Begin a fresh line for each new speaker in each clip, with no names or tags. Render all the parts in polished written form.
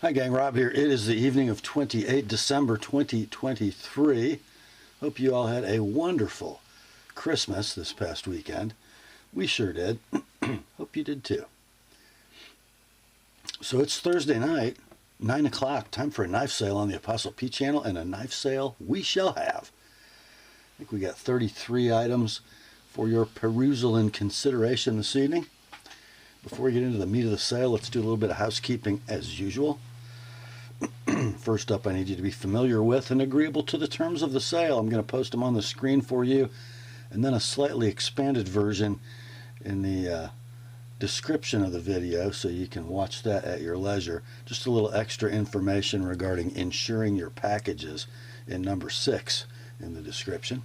Hi gang, Rob here. It is the evening of 28 December 2023. Hope you all had a wonderful Christmas this past weekend. We sure did. Hope you did too. So it's Thursday night, 9 o'clock, time for a knife sale on the TheApostleP channel, and a knife sale we shall have. I think we got 33 items for your perusal and consideration this evening. Before we get into the meat of the sale, let's do a little bit of housekeeping as usual. First up, I need you to be familiar with and agreeable to the terms of the sale. I'm going to post them on the screen for you, and then a slightly expanded version in the description of the video so you can watch that at your leisure. Just a little extra information regarding insuring your packages in number 6 in the description.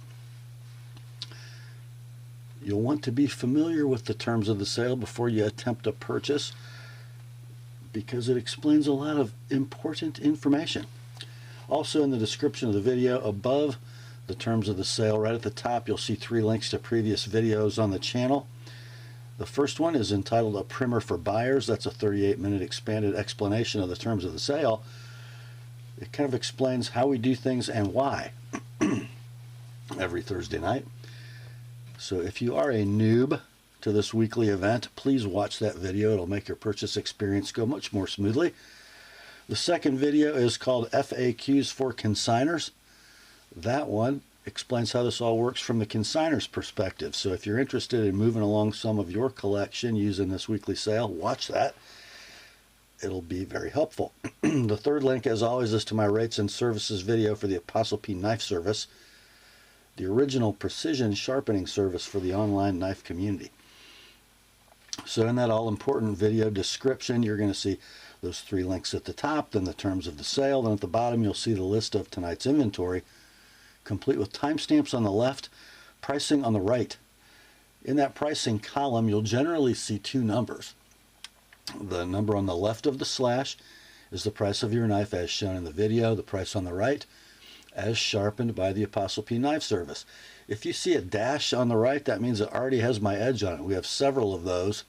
You'll want to be familiar with the terms of the sale before you attempt a purchase, because it explains a lot of important information. Also in the description of the video above the terms of the sale, right at the top, you'll see 3 links to previous videos on the channel. The first one is entitled A Primer for Buyers. That's a 38-minute expanded explanation of the terms of the sale. It kind of explains how we do things and why every Thursday night. So if you are a noob to this weekly event, please watch that video. It'll make your purchase experience go much more smoothly. The second video is called FAQs for Consignors. That one explains how this all works from the consignors perspective. So if you're interested in moving along some of your collection using this weekly sale, watch that. It'll be very helpful. The third link, as always, is to my rates and services video for the TheApostleP Knife Service, the original precision sharpening service for the online knife community. So in that all-important video description, you're going to see those 3 links at the top, then the terms of the sale, then at the bottom you'll see the list of tonight's inventory, complete with timestamps on the left, pricing on the right. In that pricing column, you'll generally see 2 numbers. The number on the left of the slash is the price of your knife as shown in the video, the price on the right as sharpened by the TheApostleP Knife Service. If you see a dash on the right, that means it already has my edge on it. We have several of those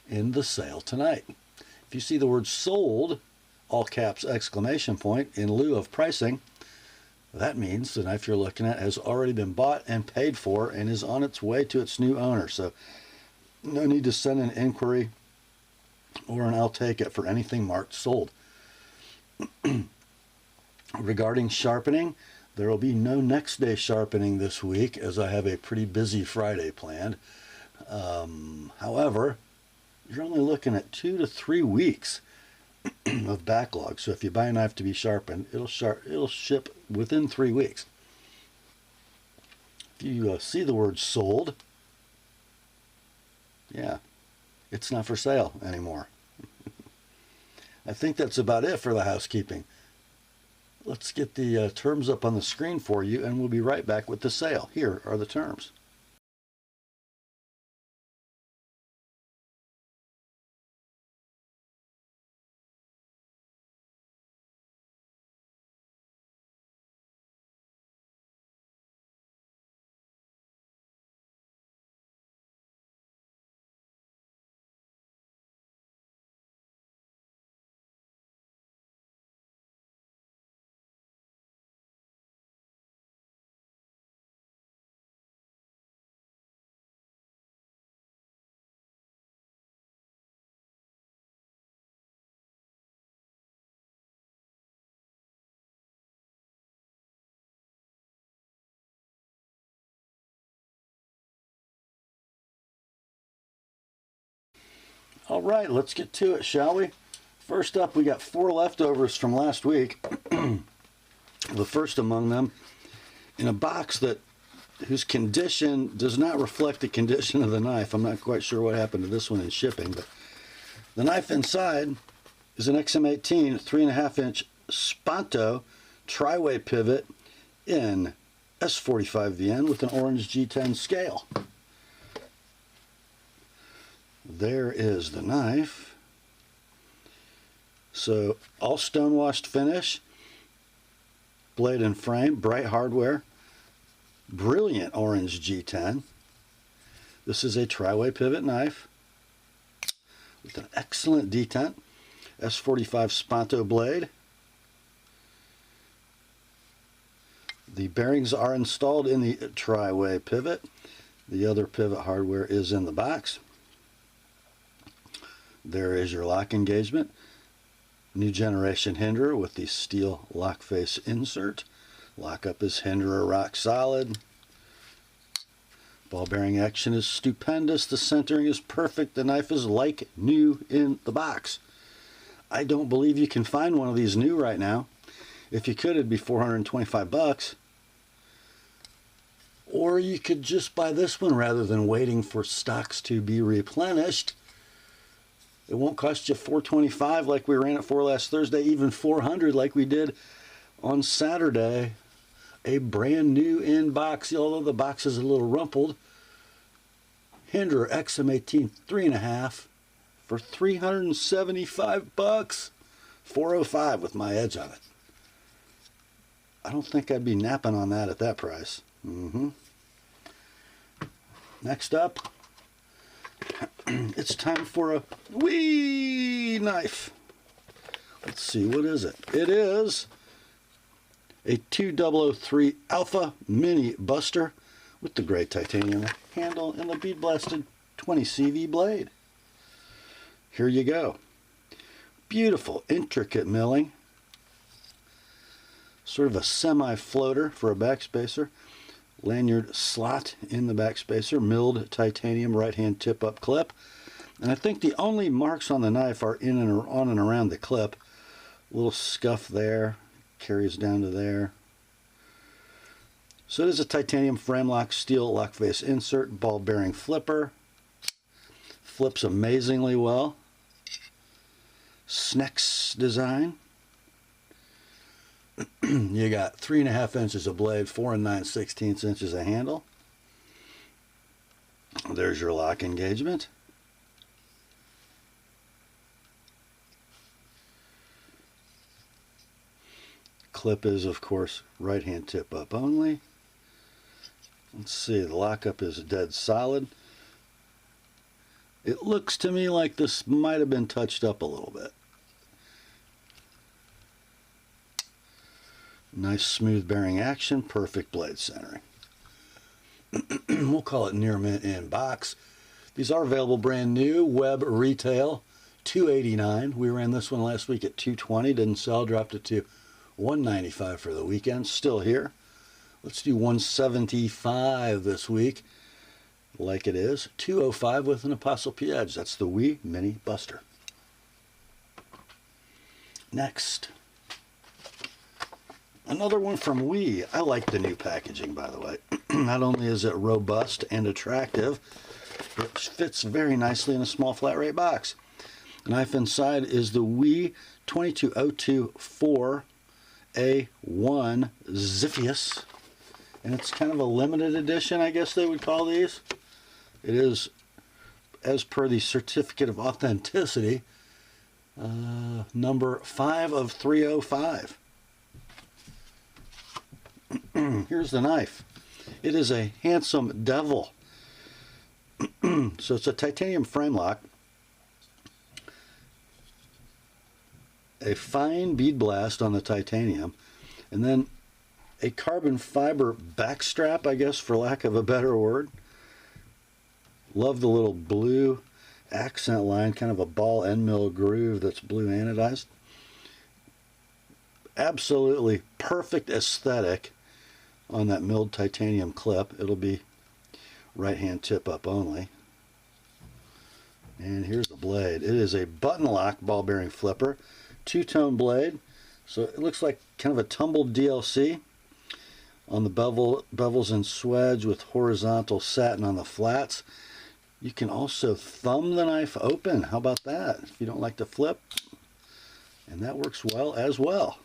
in the sale tonight. If you see the word sold, all caps exclamation point, in lieu of pricing, that means the knife you're looking at has already been bought and paid for and is on its way to its new owner. So no need to send an inquiry or an I'll take it for anything marked sold. Regarding sharpening, there will be no next day sharpening this week, as I have a pretty busy Friday planned. However, you're only looking at 2 to 3 weeks of backlog. So if you buy a knife to be sharpened, it'll ship within 3 weeks. If you see the word sold, yeah, it's not for sale anymore. I think that's about it for the housekeeping. Let's get the terms up on the screen for you, and we'll be right back with the sale. Here are the terms. All right, let's get to it, shall we? First up, we got 4 leftovers from last week. The first among them in a box whose condition does not reflect the condition of the knife. I'm not quite sure what happened to this one in shipping, but the knife inside is an XM18 3.5-inch Spanto tri-way pivot in S45VN with an orange G10 scale. There is the knife. So all stonewashed finish, blade and frame, bright hardware, brilliant orange G10. This is a tri-way pivot knife with an excellent detent. S45 Spanto blade. The bearings are installed in the tri-way pivot. The other pivot hardware is in the box. There is your lock engagement. New generation Hinderer with the steel lock face insert. Lockup is Hinderer rock solid. Ball bearing action is stupendous. The centering is perfect. The knife is like new in the box. I don't believe you can find one of these new right now. If you could, it'd be $425. Or you could just buy this one rather than waiting for stocks to be replenished. It won't cost you $425 like we ran it for last Thursday, even $400 like we did on Saturday. A brand new in box, although the box is a little rumpled. Hinderer XM18 3.5 for $375. $405 with my edge on it. I don't think I'd be napping on that at that price. Next up, it's time for a wee knife. Let's see, what is it? It is a 2003 Alpha Mini Buster with the gray titanium handle and the bead blasted 20 CV blade. Here you go. Beautiful, intricate milling. Sort of a semi-floater for a backspacer. Lanyard slot in the backspacer. Milled titanium right-hand tip-up clip. And I think the only marks on the knife are in and on and around the clip. A little scuff there. Carries down to there. So it is a titanium frame lock, steel lock face insert, ball bearing flipper. Flips amazingly well. Snex design. You got 3.5 inches of blade, 4 9/16 inches of handle. There's your lock engagement. Clip is, of course, right hand tip up only. Let's see, the lockup is dead solid. It looks to me like this might have been touched up a little bit. Nice smooth bearing action, perfect blade centering. We'll call it near mint in box. These are available brand new, web retail, $289. We ran this one last week at $220, didn't sell, dropped it to $195 for the weekend. Still here. Let's do $175 this week, like it is. $205 with an TheApostleP edge. That's the Wee Mini Buster. Next, another one from Wee. I like the new packaging, by the way. Not only is it robust and attractive, it fits very nicely in a small flat rate box. The knife inside is the Wee 22024 A1 Ziffius, and it's kind of a limited edition, I guess they would call these. It is, as per the certificate of authenticity, number 5 of 305. Here's the knife. It is a handsome devil. So it's a titanium frame lock, a fine bead blast on the titanium, and then a carbon fiber backstrap, I guess, for lack of a better word. Love the little blue accent line, kind of a ball end mill groove that's blue anodized. Absolutely perfect aesthetic on that milled titanium clip. It'll be right hand tip up only. And here's the blade. It is a button lock ball bearing flipper, two-tone blade, so it looks like kind of a tumbled DLC on the bevels and swedge with horizontal satin on the flats. You can also thumb the knife open. How about that? If you don't like to flip, and that works well as well.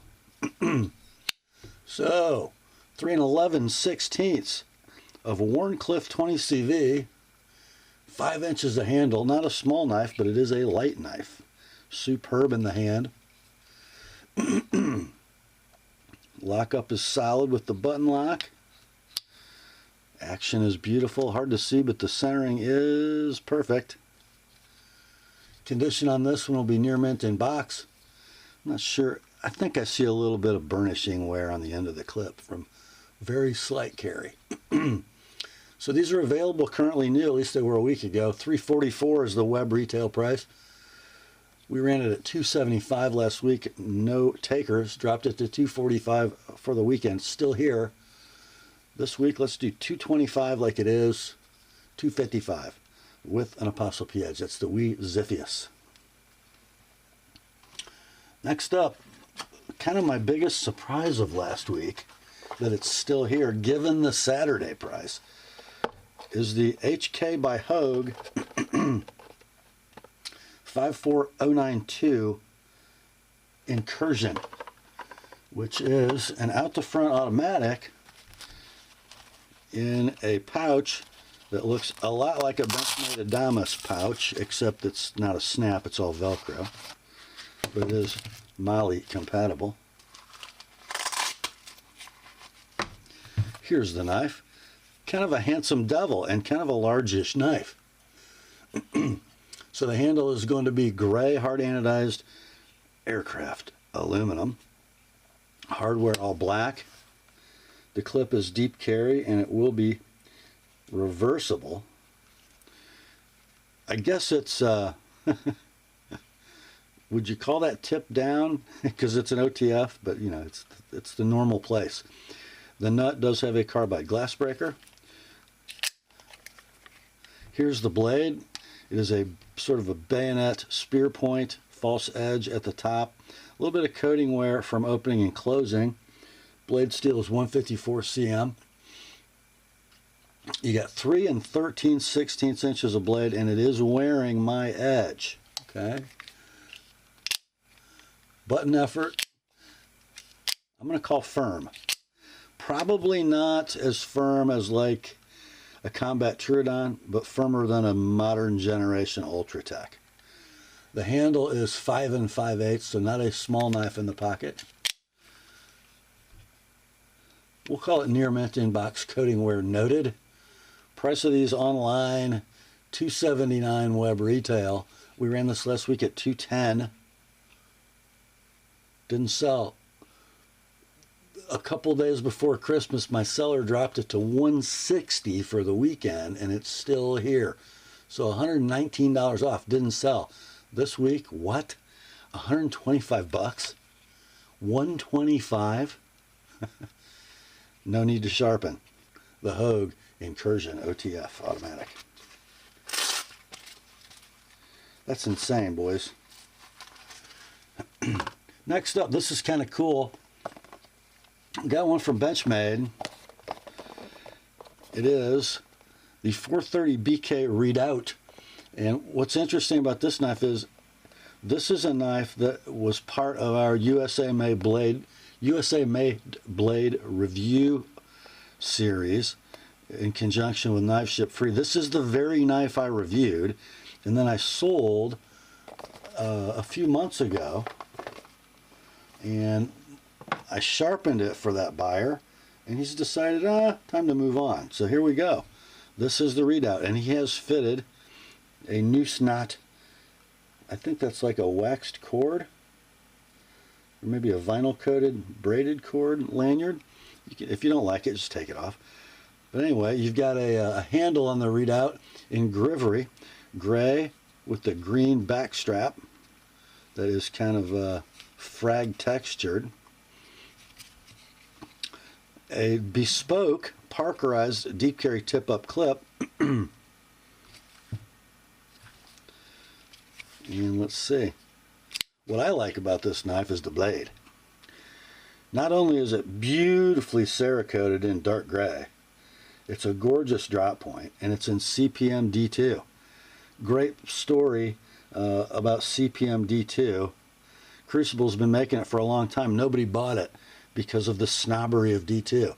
So 3 11/16 of Wharncliffe 20 CV, 5 inches of handle. Not a small knife, but it is a light knife. Superb in the hand. Lockup is solid with the button lock. Action is beautiful. Hard to see, but the centering is perfect. Condition on this one will be near mint in box. I'm not sure. I think I see a little bit of burnishing wear on the end of the clip from very slight carry. So these are available currently new, at least they were a week ago. $344 is the web retail price. We ran it at $275 last week. No takers. Dropped it to $245 for the weekend. Still here. This week, let's do $225 like it is. $255 with an ApostleP edge. That's the wee Ziffius. Next up, kind of my biggest surprise of last week, that it's still here, given the Saturday price, is the HK by Hogue 54092 Incursion, which is an out-the-front automatic in a pouch that looks a lot like a Benchmade Damascus pouch, except it's not a snap, it's all Velcro, but it is Mali compatible. Here's the knife. Kind of a handsome devil and kind of a largish knife. So the handle is going to be gray hard anodized aircraft aluminum. Hardware all black. The clip is deep carry and it will be reversible. I guess it's would you call that tip down? Because it's an OTF, but you know, it's the normal place. The nut does have a carbide glass breaker. Here's the blade. It is a sort of a bayonet spear point, false edge at the top. A little bit of coating wear from opening and closing. Blade steel is 154 cm. You got 3 13/16 inches of blade, and it is wearing my edge. Okay. Button effort, I'm going to call firm. Probably not as firm as like a Combat Turadon, but firmer than a modern generation Ultratech. The handle is 5 5/8, so not a small knife in the pocket. We'll call it near mint in box, coating wear noted. Price of these online, $279 web retail. We ran this last week at $210. Didn't sell. A couple days before Christmas, my seller dropped it to $160 for the weekend, and it's still here. So $119 off. Didn't sell. This week, what? $125? $125? No need to sharpen. The Hogue Incursion OTF automatic. That's insane, boys. Next up, this is kind of cool. Got one from Benchmade. It is the 430 BK Redoubt. And what's interesting about this knife is this is a knife that was part of our USA Made Blade review series in conjunction with Knife Ship Free. This is the very knife I reviewed, and then I sold a few months ago, and I sharpened it for that buyer, and he's decided, time to move on. So here we go. This is the Redoubt, and he has fitted a noose knot. I think that's like a waxed cord, or maybe a vinyl coated braided cord lanyard. If you don't like it, just take it off. But anyway, you've got a handle on the Redoubt in Grivery, gray with the green back strap that is kind of frag textured. A bespoke Parkerized deep carry tip-up clip. And let's see. What I like about this knife is the blade. Not only is it beautifully Cerakoted in dark gray, it's a gorgeous drop point, and it's in CPM D2. Great story about CPM D2. Crucible's been making it for a long time. Nobody bought it because of the snobbery of D2.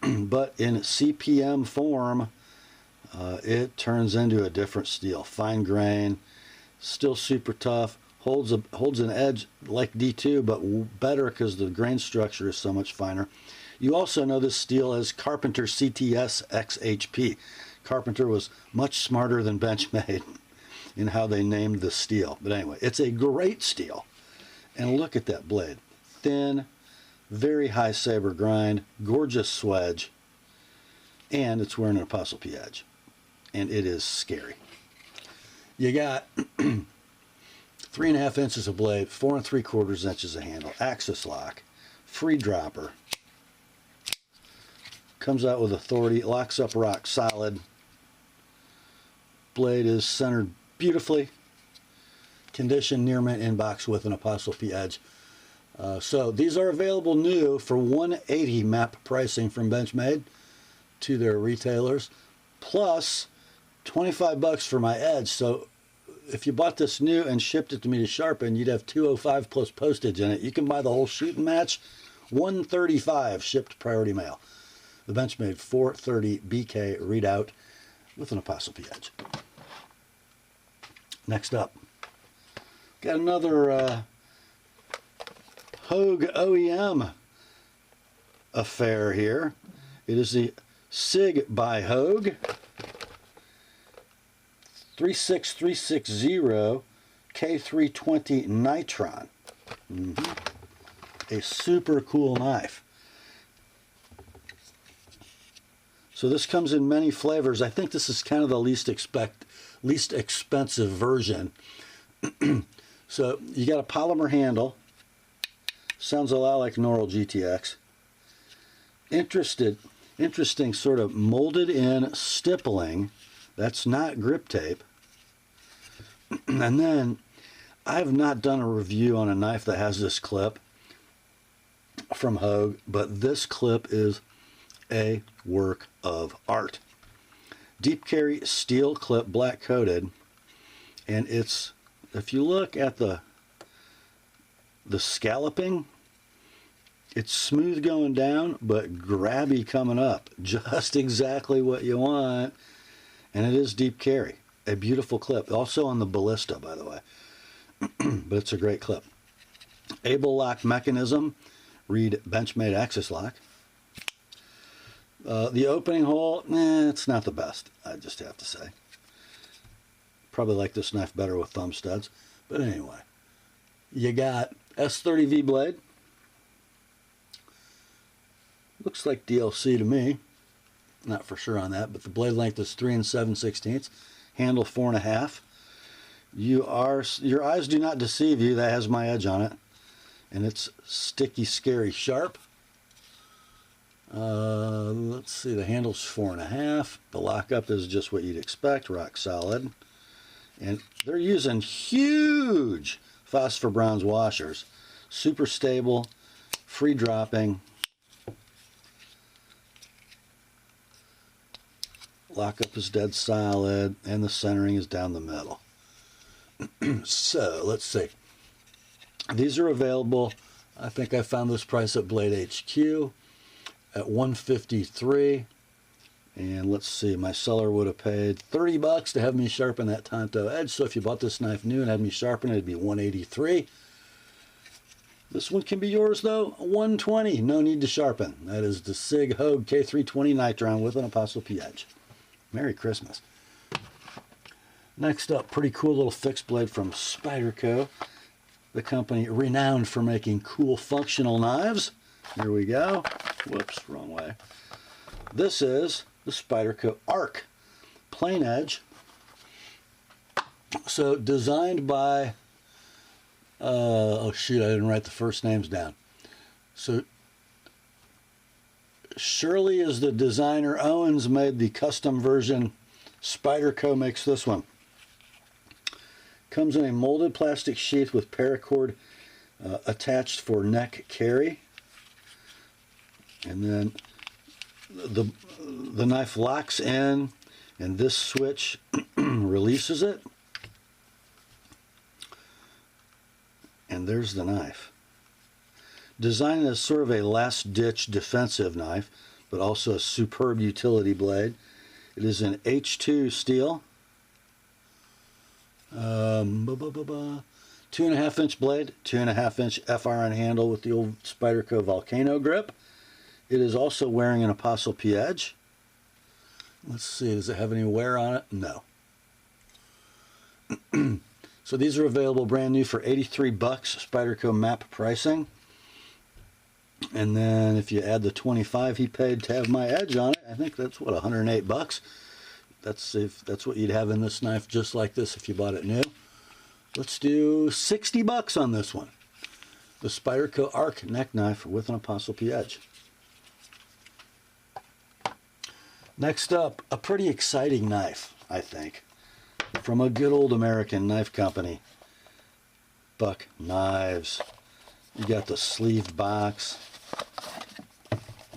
But in CPM form, it turns into a different steel. Fine grain, still super tough, holds an edge like D2, but better because the grain structure is so much finer. You also know this steel as Carpenter CTS XHP. Carpenter was much smarter than Benchmade. in how they named the steel. But anyway, it's a great steel. And look at that blade. Thin, very high saber grind, gorgeous swedge, and it's wearing an ApostleP edge. And it is scary. You got 3.5 inches of blade, 4 3/4 inches of handle, axis lock, free dropper. Comes out with authority, locks up rock solid. Blade is centered beautifully. Condition near mint inbox with an ApostleP edge. So these are available new for $180 MAP pricing from Benchmade to their retailers, plus $25 for my edge. So if you bought this new and shipped it to me to sharpen, you'd have $205 plus postage in it. You can buy the whole shoot and match, $135 shipped priority mail. The Benchmade 430 BK Redoubt with an ApostleP edge. Next up, got another Hogue OEM affair here. It is the SIG by Hogue 36360 K320 Nitron. A super cool knife. So this comes in many flavors. I think this is kind of the least expensive version. So you got a polymer handle. Sounds a lot like Norol GTX. Interesting sort of molded in stippling. That's not grip tape. And then I have not done a review on a knife that has this clip from Hogue, but this clip is a work of art. Deep carry steel clip, black coated, and it's, if you look at the scalloping, it's smooth going down but grabby coming up, just exactly what you want. And it is deep carry, a beautiful clip, also on the ballista, by the way. But it's a great clip. Able lock mechanism, read Benchmade axis lock. The opening hole, it's not the best, I just have to say. Probably like this knife better with thumb studs. But anyway, you got S30V blade. Looks like DLC to me. Not for sure on that, but the blade length is 3 7/16. Handle 4.5. Your eyes do not deceive you. That has my edge on it. And it's sticky, scary, sharp. Let's see, the handle's 4.5. The lockup is just what you'd expect, rock solid. And they're using huge phosphor bronze washers. Super stable, free dropping. Lockup is dead solid, and the centering is down the middle. So, let's see. These are available, I think I found this price at Blade HQ at $153. And let's see, my seller would have paid $30 to have me sharpen that Tonto edge. So if you bought this knife new and had me sharpen it, it'd be $183. This one can be yours though, $120. No need to sharpen. That is the SIG Hogue K320 Nitron with an ApostleP edge. Merry Christmas. Next up, pretty cool little fixed blade from Spyderco, the company renowned for making cool functional knives. Here we go. Whoops, wrong way. This is the Spyderco Arc, plain edge. So designed by, oh shoot, I didn't write the first names down. So Shirley is the designer. Owens made the custom version. Spyderco makes this one. Comes in a molded plastic sheath with paracord attached for neck carry. And then the knife locks in, and this switch releases it. And there's the knife. Designed as sort of a last-ditch defensive knife, but also a superb utility blade. It is in H2 steel. 2.5-inch blade, 2.5-inch FRN handle with the old Spyderco Volcano grip. It is also wearing an ApostleP edge. Let's see, does it have any wear on it? No. So these are available brand new for 83 bucks, Spyderco map pricing. And then if you add the 25 he paid to have my edge on it, I think that's what, 108 bucks. That's what you'd have in this knife just like this if you bought it new. Let's do 60 bucks on this one. The Spyderco Arc neck knife with an ApostleP edge. Next up, a pretty exciting knife, I think, from a good old American knife company, Buck Knives. You got the sleeved box,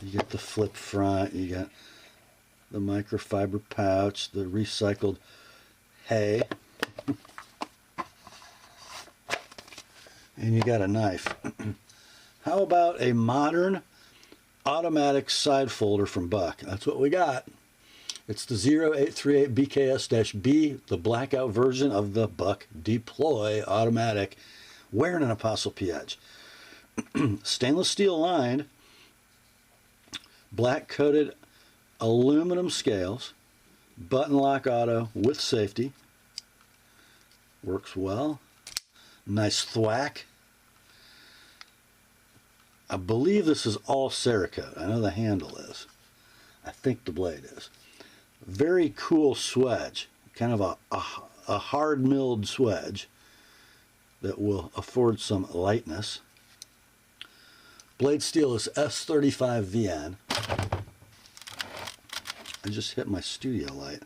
you got the flip front, you got the microfiber pouch, the recycled hay, and you got a knife. How about a modern automatic side folder from Buck? That's what we got. It's the 0838 BKS-B, the blackout version of the Buck Deploy automatic, wearing an ApostleP edge. Stainless steel lined, black coated aluminum scales, button lock auto with safety. Works well. Nice thwack. I believe this is all Cerakote. I know the handle is. I think the blade is. Very cool swedge. Kind of a hard milled swedge that will afford some lightness. Blade steel is S35VN. I just hit my studio light.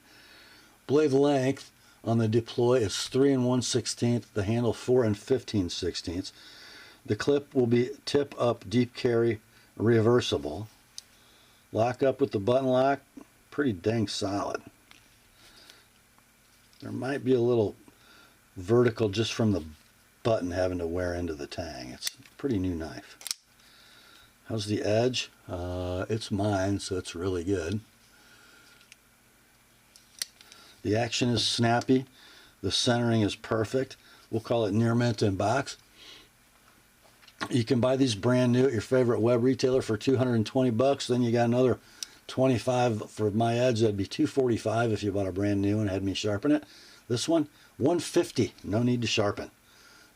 Blade length on the Deploy is 3 1/16. The handle 4 15/16. The clip will be tip up deep carry reversible. Lock up with the button lock, pretty dang solid. There might be a little vertical just from the button having to wear into the tang. It's a pretty new knife. How's the edge? It's mine, so it's really good. The action is snappy. The centering is perfect. We'll call it near mint in box. You can buy these brand new at your favorite web retailer for 220 bucks. Then you got another 25 for my edge. That'd be 245 if you bought a brand new and had me sharpen it. This one, 150. No need to sharpen.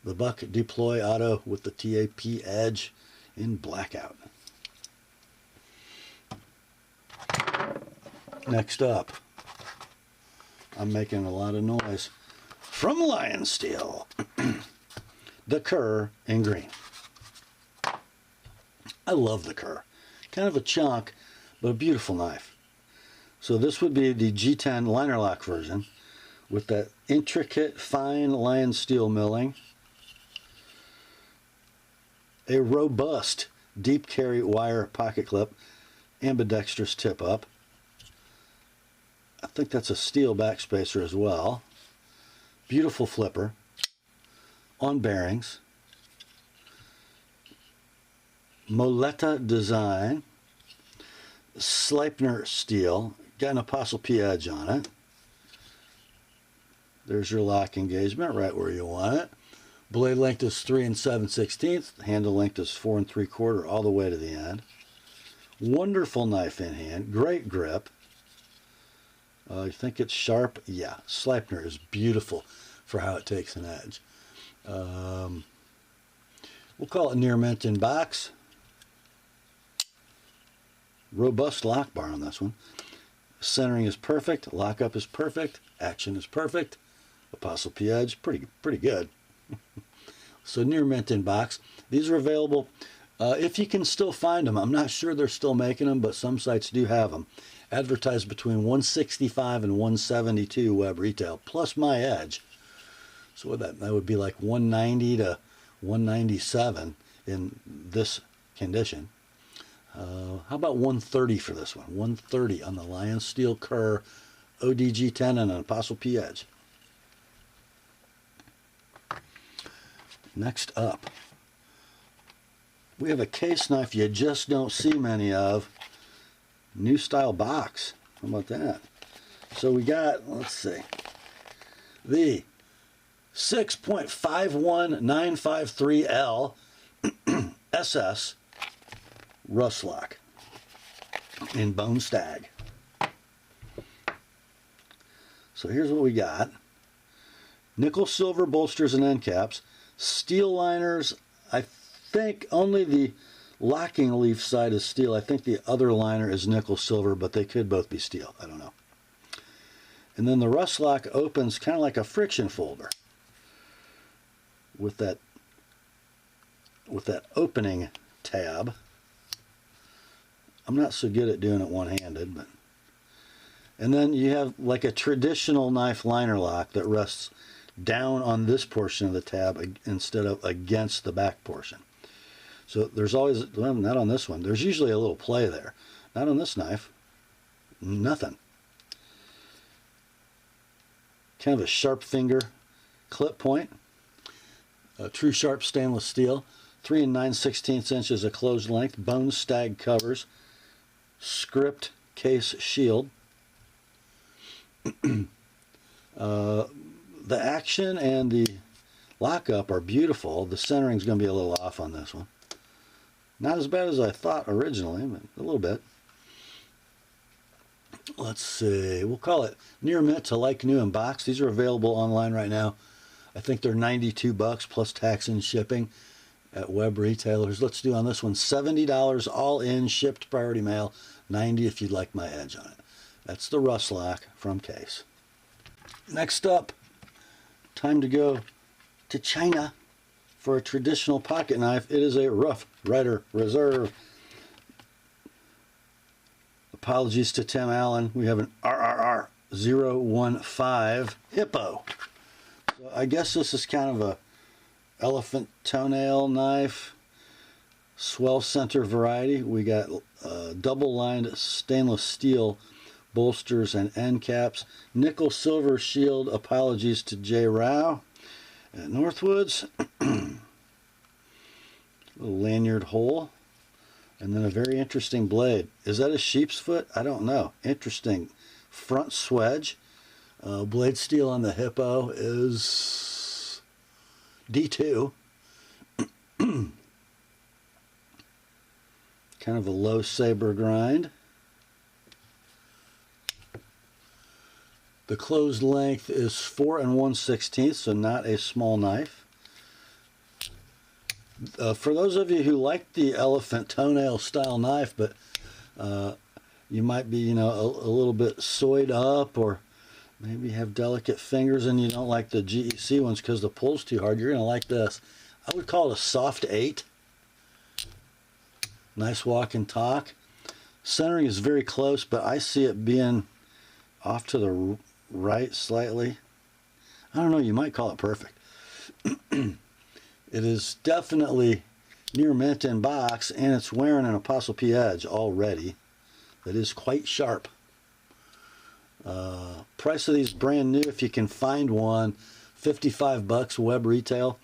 The Buck Deploy Auto with the TAP edge in blackout. Next up, I'm making a lot of noise. From Lionsteel, the KUR in green. I love the KUR. Kind of a chunk, but a beautiful knife. So this would be the G10 liner lock version with that intricate fine Lionsteel milling. A robust deep carry wire pocket clip, ambidextrous tip up. I think that's a steel backspacer as well. Beautiful flipper on bearings. Moletta design. Sleipner steel. Got an ApostleP edge on it. There's your lock engagement right where you want it. Blade length is 3 7/16. Handle length is 4 3/4 all the way to the end. Wonderful knife in hand. Great grip. You think it's sharp? Yeah. Sleipner is beautiful for how it takes an edge. We'll call it near mint in box. Robust lock bar on this one. Centering is perfect. Lockup is perfect. Action is perfect. ApostleP edge, pretty good. So near mint in box. These are available if you can still find them. I'm not sure they're still making them, but some sites do have them. Advertised between 165 and 172 web retail, plus my edge. So that would be like 190 to 197 in this condition. How about 130 for this one? 130 on the Lionsteel KUR ODG10 and an ApostleP edge. Next up, we have a case knife you just don't see many of. New style box. How about that? So we got, let's see, the 6.51953L SS RussLock in bone stag. So here's what we got. Nickel silver bolsters and end caps. Steel liners, I think only the locking leaf side is steel. I think the other liner is nickel silver, but they could both be steel. I don't know. And then the RussLock opens kind of like a friction folder with that opening tab. I'm not so good at doing it one-handed, but and then you have like a traditional knife liner lock that rests down on this portion of the tab instead of against the back portion. So there's always, well, not on this one, there's usually a little play there. Not on this knife. Nothing. Kind of a sharp finger clip point. A true sharp stainless steel. 3 9/16 inches of closed length. Bone stag covers. Script case shield. The action and the lockup are beautiful. The centering is going to be a little off on this one. Not as bad as I thought originally, but a little bit. Let's see. We'll call it near mint to like new in box. These are available online right now. I think they're $92 plus tax and shipping at web retailers. Let's do on this one $70 all in, shipped priority mail. $90 if you'd like my edge on it. That's the RussLock from Case. Next up, time to go to China for a traditional pocket knife. It is a Rough Ryder Reserve. Apologies to Tim Allen. We have an RRR015 Hippo. So I guess this is kind of a elephant toenail knife, swell center variety. We got double-lined stainless steel bolsters and end caps. Nickel silver shield. Apologies to J. Rao at Northwoods. Little lanyard hole. And then a very interesting blade. Is that a sheep's foot? I don't know. Interesting. Front swedge. Blade steel on the Hippo is D2. Kind of a low saber grind. The closed length is 4 1/16, so not a small knife. For those of you who like the elephant toenail style knife, but you might be, you know, a little bit soyed up, or maybe have delicate fingers and you don't like the GEC ones because the pull's too hard, you're going to like this. I would call it a soft 8. Nice walk and talk. Centering is very close, but I see it being off to the right slightly. I don't know, you might call it perfect. It is definitely near mint in box, and it's wearing an ApostleP edge already that is quite sharp. Price of these brand new, if you can find one, $55 web retail.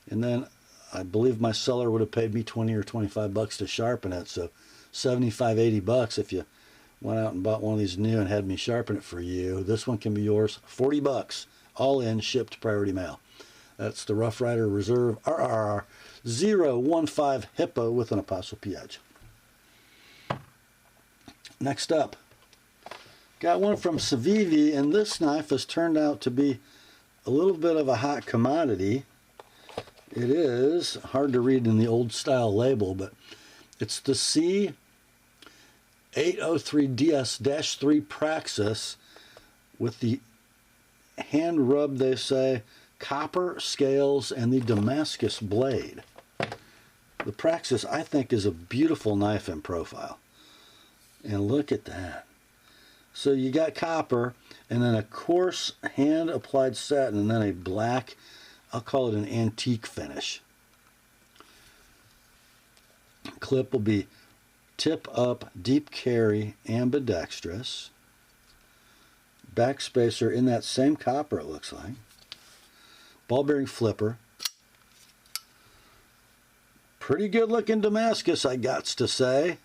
And then I believe my seller would have paid me $20 or $25 to sharpen it. So $75, $80 if you went out and bought one of these new and had me sharpen it for you. This one can be yours. $40 all in, shipped priority mail. That's the Rough Ryder Reserve RRR015 Hippo with an ApostleP edge. Next up, got one from Civivi, and this knife has turned out to be a little bit of a hot commodity. It is hard to read in the old style label, but it's the C803DS-3 Praxis with the hand rub, they say, copper scales and the Damascus blade. The Praxis, I think, is a beautiful knife in profile. And look at that. So you got copper, and then a coarse hand-applied satin, and then a black, I'll call it an antique finish. Clip will be tip up, deep carry, ambidextrous. Back spacer in that same copper, it looks like. Ball bearing flipper. Pretty good looking Damascus, I gots to say.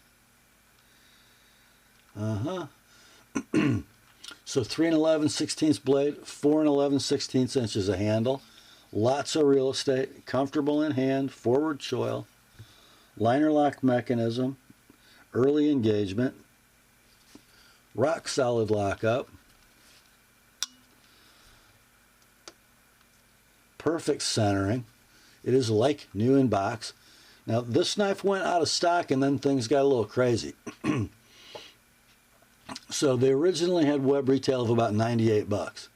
So 3 11/16 blade, 4 11/16 inches of handle. Lots of real estate, comfortable in hand, forward choil, liner lock mechanism, early engagement, rock solid lockup. perfect centering. It is like new in box. Now this knife went out of stock and then things got a little crazy. So they originally had web retail of about 98 bucks.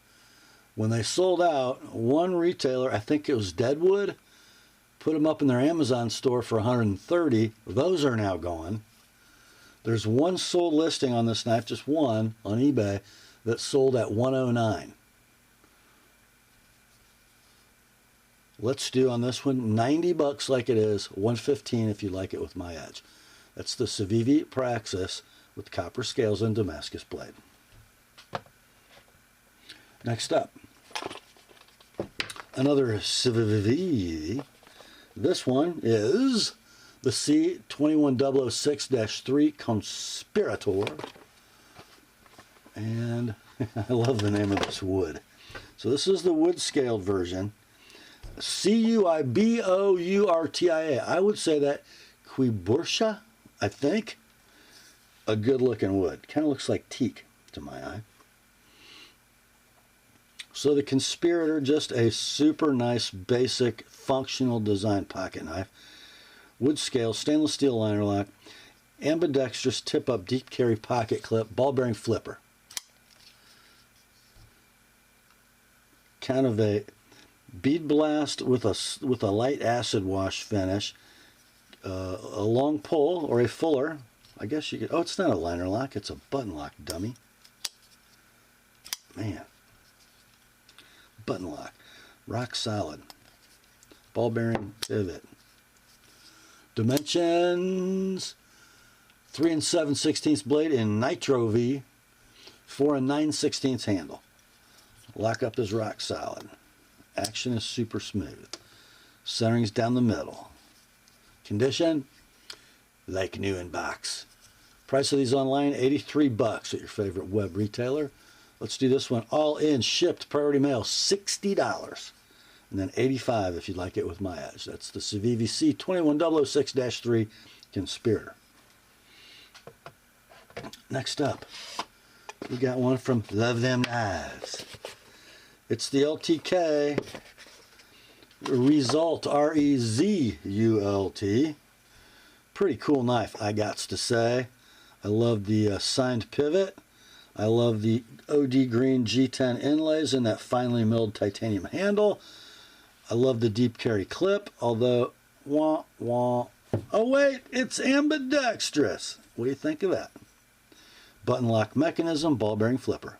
When they sold out, one retailer, I think it was Deadwood, put them up in their Amazon store for 130. Those are now gone. There's one sold listing on this knife, just one, on eBay, that sold at 109. Let's do on this one 90 bucks like it is, 115 if you like it with my edge. That's the Civivi Praxis with copper scales and Damascus blade. Next up, another Civivi. This one is the C21006-3 Conspirator. And I love the name of this wood. So this is the wood scaled version. Cuibourtia. I would say that Quibourtia, I think. A good looking wood. Kind of looks like teak to my eye. So the Conspirator, just a super nice, basic, functional design pocket knife. Wood scale, stainless steel liner lock, ambidextrous tip-up deep carry pocket clip, ball bearing flipper. Kind of a bead blast with a light acid wash finish. A long pull or a fuller. I guess you could. Oh, it's not a liner lock. It's a button lock, dummy. Man. Button lock. Rock solid. Ball bearing pivot. Dimensions 3 7/16 blade in Nitro V. 4 9/16 handle. Lockup is rock solid. Action is super smooth. Centering's down the middle. Condition like new in box. Price of these online, 83 bucks at your favorite web retailer. Let's do this one all in, shipped, priority mail, $60. And then 85 if you'd like it with my edge. That's the Civivi C21006-3 Conspirator. Next up, we got one from Love Them Knives. It's the LTK Rezult, R-E-Z-U-L-T. Pretty cool knife, I gots to say. I love the signed pivot. I love the OD green G10 inlays and that finely milled titanium handle. I love the deep carry clip, although, oh wait, it's ambidextrous. What do you think of that? Button lock mechanism, ball bearing flipper.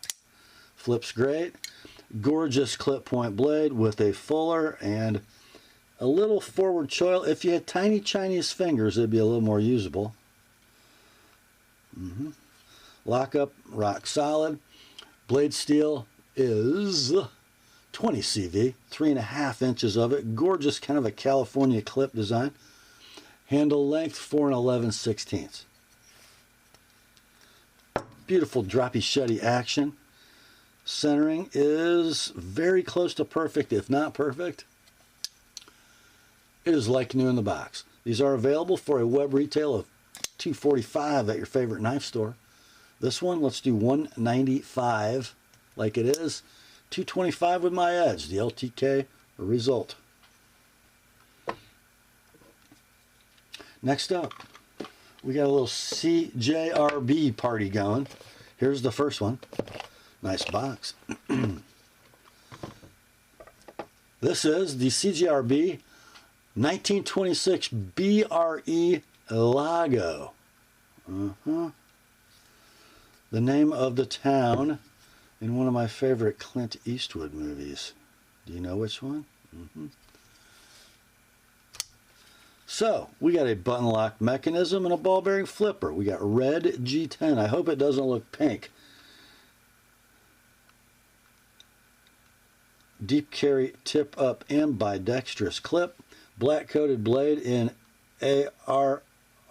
Flips great. Gorgeous clip point blade with a fuller and a little forward choil. If you had tiny Chinese fingers, it'd be a little more usable. Lockup, rock solid. Blade steel is 20 CV, 3.5 inches of it. Gorgeous, kind of a California clip design. Handle length 4 11/16. Beautiful droppy shutty action. Centering is very close to perfect, if not perfect. It is like new in the box. These are available for a web retail of $245 at your favorite knife store. This one, let's do $195 like it is. $225 with my edge, the LTK Rezult. Next up, we got a little CJRB party going. Here's the first one. Nice box. This is the CJRB 1926 BRE Lago. The name of the town in one of my favorite Clint Eastwood movies. Do you know which one? So, we got a button lock mechanism and a ball bearing flipper. We got red G10. I hope it doesn't look pink. Deep carry tip up ambidextrous clip. Black coated blade in AR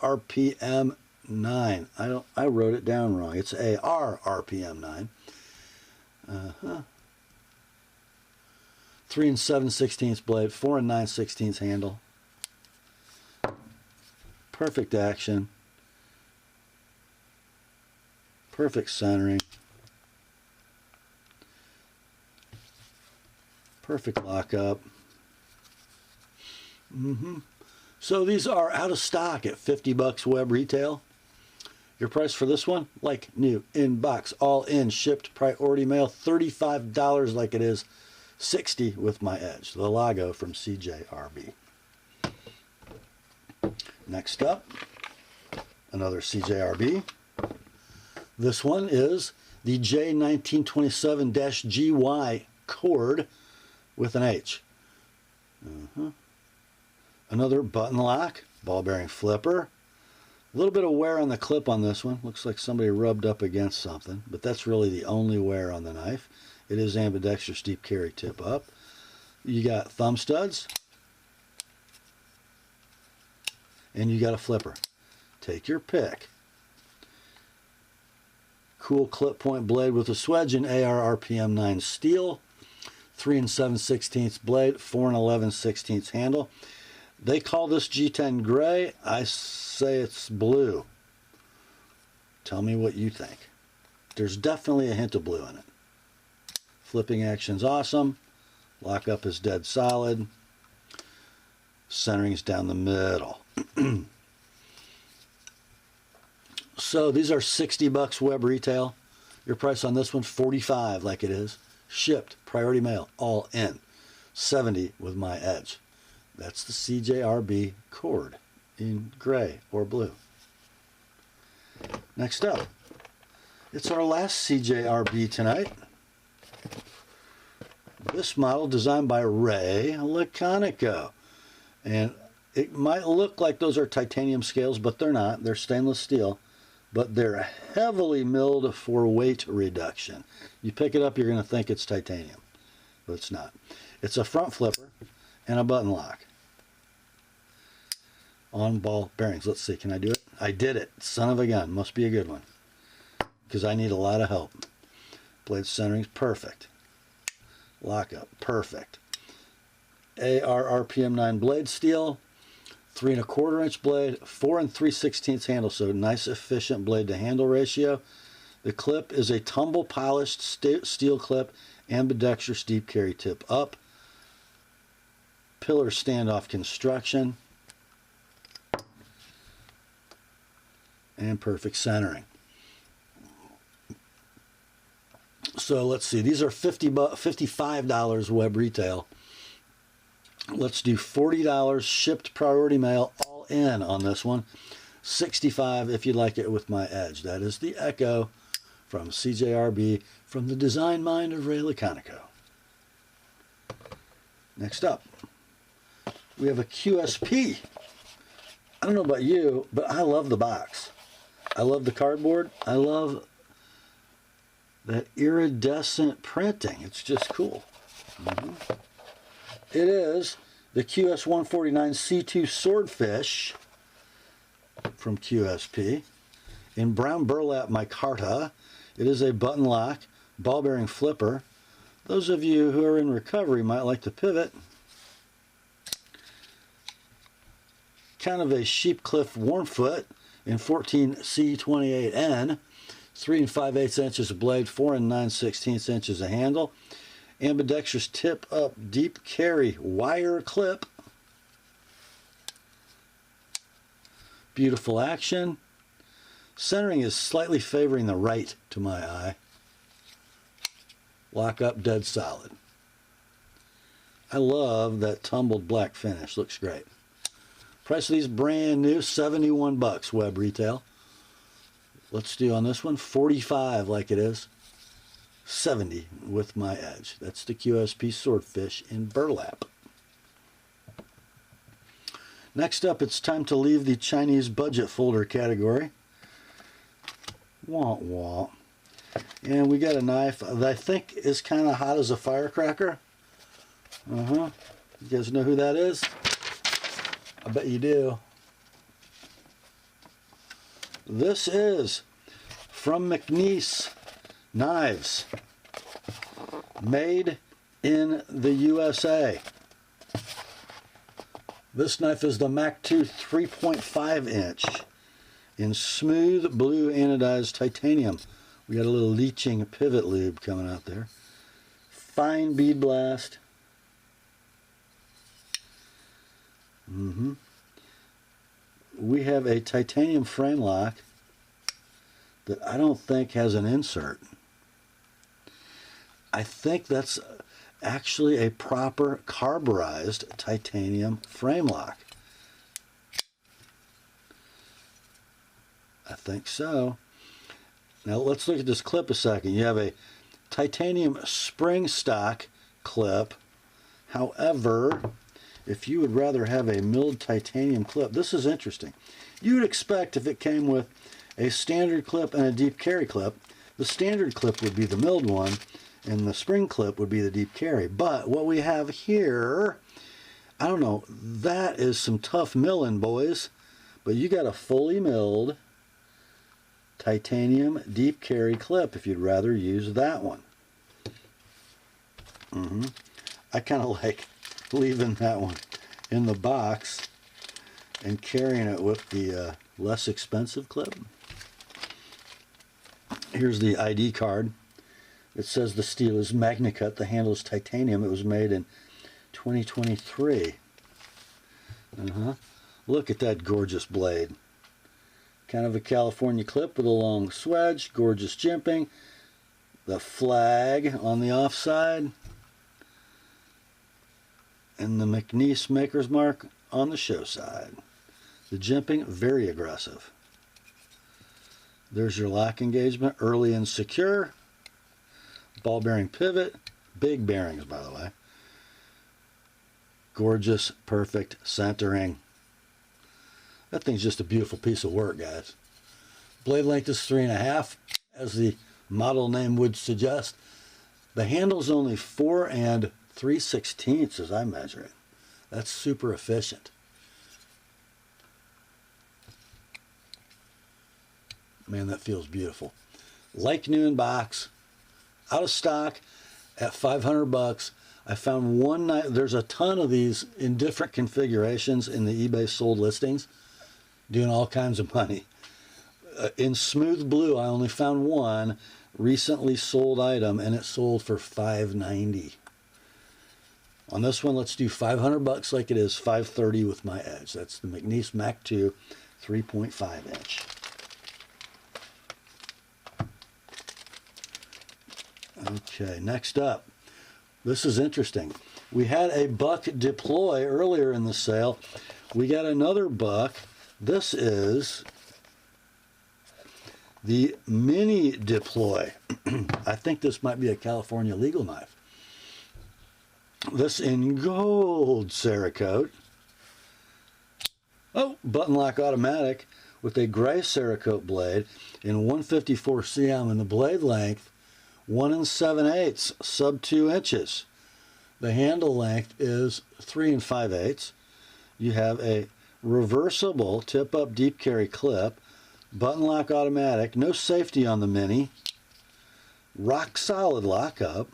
RPM 9. I wrote it down wrong. It's AR RPM 9. 3 7/16 blade, 4 9/16 handle. Perfect action. Perfect centering. Perfect lockup. So these are out of stock at $50 web retail. Your price for this one, like new, in box, all in, shipped, priority mail, $35 like it is, $60 with my edge. The Lago from CJRB. Next up, another CJRB. This one is the J1927-GY Chord with an H. Another button lock, ball bearing flipper. A little bit of wear on the clip on this one. Looks like somebody rubbed up against something, but that's really the only wear on the knife. It is ambidextrous deep carry tip up. You got thumb studs, and you got a flipper. Take your pick. Cool clip point blade with a swedge and AR RPM 9 steel. 3 7/16 blade, 4 11/16 handle. They call this G10 gray. I say it's blue. Tell me what you think. There's definitely a hint of blue in it. Flipping action's awesome. Lockup is dead solid. Centering's down the middle. So these are $60 web retail. Your price on this one, $45 like it is. Shipped, priority mail, all in. $70 with my edge. That's the CJRB Chord in gray or blue. Next up, it's our last CJRB tonight. This model designed by Ray Laconico. And it might look like those are titanium scales, but they're not. They're stainless steel. But they're heavily milled for weight reduction. You pick it up, you're going to think it's titanium, but it's not. It's a front flipper and a button lock. On ball bearings. Let's see, can I do it? I did it. Son of a gun. Must be a good one, because I need a lot of help. Blade centering's perfect. Lockup, perfect. AR RPM 9 blade steel. 3 1/4 inch blade, 4 3/16 handle, so nice efficient blade to handle ratio. The clip is a tumble polished steel clip, ambidextrous deep carry tip up. Pillar standoff construction. And perfect centering. So let's see, these are $55 web retail. Let's do $40 shipped priority mail all in on this one. $65 if you'd like it with my edge. That is the Ekko from CJRB from the design mind of Ray Laconico. Next up, we have a QSP. I don't know about you, but I love the box. I love the cardboard. I love that iridescent printing. It's just cool. It is the QS149 C2 Swordfish from QSP in brown burlap micarta. It is a button lock, ball bearing flipper. Those of you who are in recovery might like to pivot. Kind of a sheep cliff warm foot in 14C28N. 3 5/8 inches of blade, 4 9/16 inches of handle. Ambidextrous tip up deep carry wire clip. Beautiful action. Centering is slightly favoring the right to my eye. Lock up dead solid. I love that tumbled black finish. Looks great. Price of these brand new, $71 web retail. Let's do on this one $45 like it is. $70 with my edge. That's the QSP Swordfish in burlap. Next up, it's time to leave the Chinese budget folder category. Wah wah. And we got a knife that I think is kind of hot as a firecracker. You guys know who that is? I bet you do. This is from McNeese Knives, made in the USA. This knife is the Mach 2 3.5 inch in smooth blue anodized titanium. We got a little leaching pivot lube coming out there. Fine bead blast. We have a titanium frame lock that I don't think has an insert. I think that's actually a proper carburized titanium frame lock. I think so. Now let's look at this clip a second. You have a titanium spring stock clip. However, if you would rather have a milled titanium clip, this is interesting. You would expect if it came with a standard clip and a deep carry clip, the standard clip would be the milled one and the spring clip would be the deep carry. But what we have here, I don't know, that is some tough milling, boys. But you got a fully milled titanium deep carry clip if you'd rather use that one. I kind of like leaving that one in the box and carrying it with the less expensive clip. Here's the ID card. It says the steel is MagnaCut, the handle is titanium. It was made in 2023. Look at that gorgeous blade. Kind of a California clip with a long swedge, gorgeous jimping. The flag on the offside. And the McNeese maker's mark on the show side. The jimping, very aggressive. There's your lock engagement, early and secure. Ball bearing pivot, big bearings by the way. Gorgeous, perfect centering. That thing's just a beautiful piece of work, guys. Blade length is 3.5, as the model name would suggest. The handle's only 4 3/16 as I measure it. That's super efficient. Man, that feels beautiful. Like new in box, out of stock at $500. I found one night, there's a ton of these in different configurations in the eBay sold listings, doing all kinds of money. In smooth blue, I only found one recently sold item, and it sold for $590. On this one, let's do $500 like it is, $530 with my edge. That's the McNeese Mac 2 3.5 inch. Okay, next up. This is interesting. We had a buck deploy earlier in the sale. We got another buck. This is the mini deploy. I think this might be a California legal knife. This in gold Cerakote. Oh, button lock automatic with a gray Cerakote blade in 154 cm, and the blade length 1 7/8, sub 2 inches. The handle length is 3 5/8. You have a reversible tip-up deep carry clip, button lock automatic, no safety on the mini, rock solid lockup,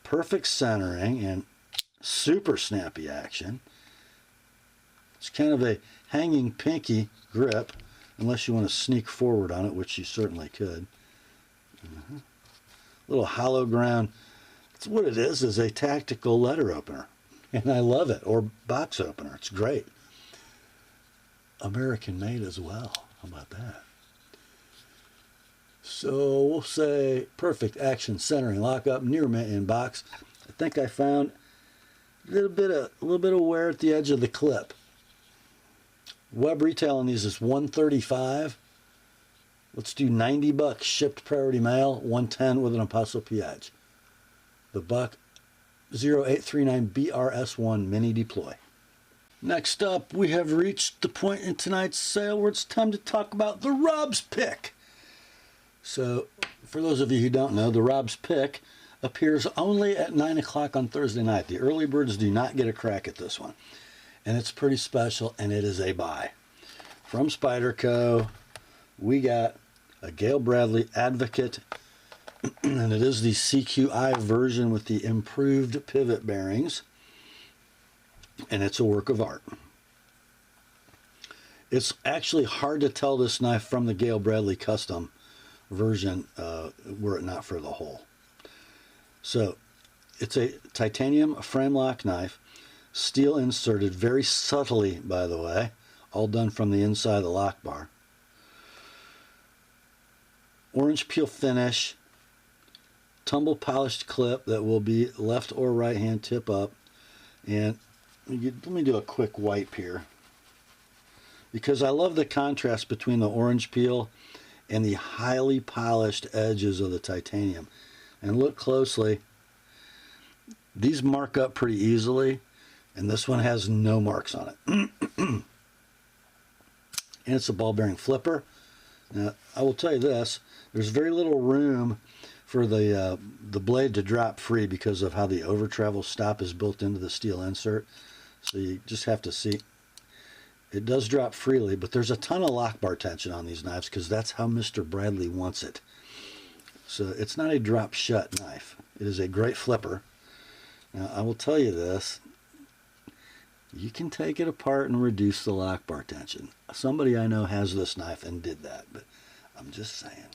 perfect centering, and super snappy action. It's kind of a hanging pinky grip, unless you want to sneak forward on it, which you certainly could. Little hollow ground. It's what it is a tactical letter opener. And I love it, or box opener. It's great. American made as well. How about that? So we'll say perfect action centering lockup, near mint in box. I think I found a little bit of wear at the edge of the clip. Web retail on these is $135. Let's do $90 shipped priority mail, $110 with an ApostleP edge. The buck 0839 BRS1 mini deploy. Next up, we have reached the point in tonight's sale where it's time to talk about the Rob's Pick. So, for those of you who don't know, the Rob's Pick appears only at 9 o'clock on Thursday night. The early birds do not get a crack at this one. And it's pretty special, and it is a buy. From Spyderco, we got a Gail Bradley Advocate, and it is the CQI version with the improved pivot bearings, and it's a work of art. It's actually hard to tell this knife from the Gail Bradley custom version were it not for the hole. So It's a titanium frame lock knife, steel inserted very subtly, by the way, all done from the inside of the lock bar. Orange peel finish, tumble polished clip that will be left or right hand tip up. And let me do a quick wipe here, because I love the contrast between the orange peel and the highly polished edges of the titanium. And look closely, these mark up pretty easily, and this one has no marks on it. And it's a ball bearing flipper. Now, I will tell you this, there's very little room for the blade to drop free because of how the over travel stop is built into the steel insert. So you just have to see. It does drop freely, but there's a ton of lock bar tension on these knives because that's how Mr. Bradley wants it. So it's not a drop shut knife. It is a great flipper. Now I will tell you this, you can take it apart and reduce the lock bar tension. Somebody I know has this knife and did that, but I'm just saying.